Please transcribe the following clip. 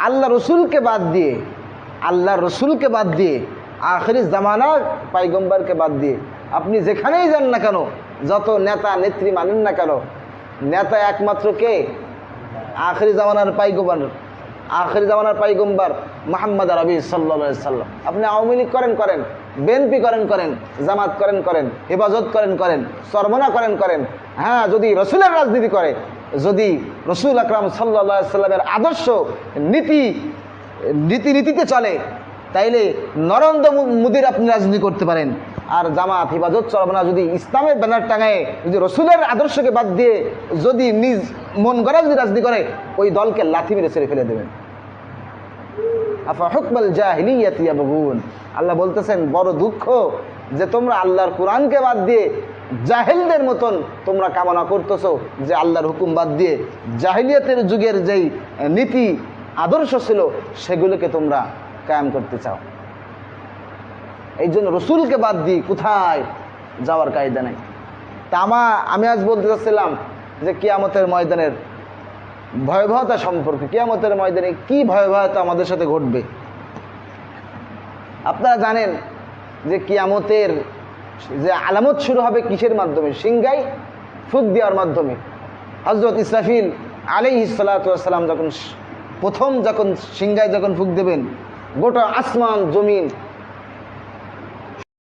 আল্লাহ রসুলকে বাদ দিয়ে আখিরি জামানার পয়গম্বরকে বাদ দিয়ে আপনি যেখানেই যান না কেন, যত নেতা নেত্রী মানেন না কেন, নেতা একমাত্র কে? আখিরি জামানার পয়গম্বর মুহাম্মদ আরবি সাল্লাল্লাহু আলাইহি সাল্লাম। আপনি আওয়ামী লীগ করেন, বিএনপি করেন, জামাত করেন, হেফাজত করেন, চরমনা করেন, হ্যাঁ, যদি রসুলের রাজনীতি করে, যদি রসুল আকরাম সাল্লাল্লাহু আলাইহি সাল্লামের আদর্শ নীতিতে চলে, তাইলে নরেন্দ্র মোদীর আপনি রাজনীতি করতে পারেন। আর জামাত, হেফাজত, চরমনা যদি ইসলামের ব্যানার টাঙায়, যদি রসুলের আদর্শকে বাদ দিয়ে যদি নিজ মন গড়া যদি রাজনীতি করে, ওই দলকে লাথি মেরে ছেড়ে ফেলে দেবেন। আফা হুকমাল জাহিলিয়াতি ইয়াবগুন, আল্লাহ বলতেছেন বড় দুঃখ যে তোমরা আল্লাহর কোরআনকে বাদ দিয়ে জাহেলদের মতন তোমরা কামনা করতেছো যে আল্লাহর হুকুম বাদ দিয়ে জাহিলিয়াতের যুগের যেই নীতি আদর্শ ছিল সেগুলোকে তোমরা কায়েম করতে চাও। এই জন্য রসুলকে বাদ দিয়ে কোথায় যাওয়ার কায়দা নেই। তা আমি আজ বলতে চাচ্ছিলাম যে কিয়ামতের ময়দানের ভয়াবহতা সম্পর্কে। কিয়ামতের ময়দানে কি ভয়াবহতা আমাদের সাথে ঘটবে। আপনারা জানেন যে কিয়ামতের যে আলামত শুরু হবে কিসের মাধ্যমে? সিংগায় ফুঁক দেওয়ার মাধ্যমে। হযরত ইসরাফিল আলাইহিস সালাতু ওয়াস সালাম যখন সিংগায় ফুঁক দেবেন, গোটা আসমান জমিন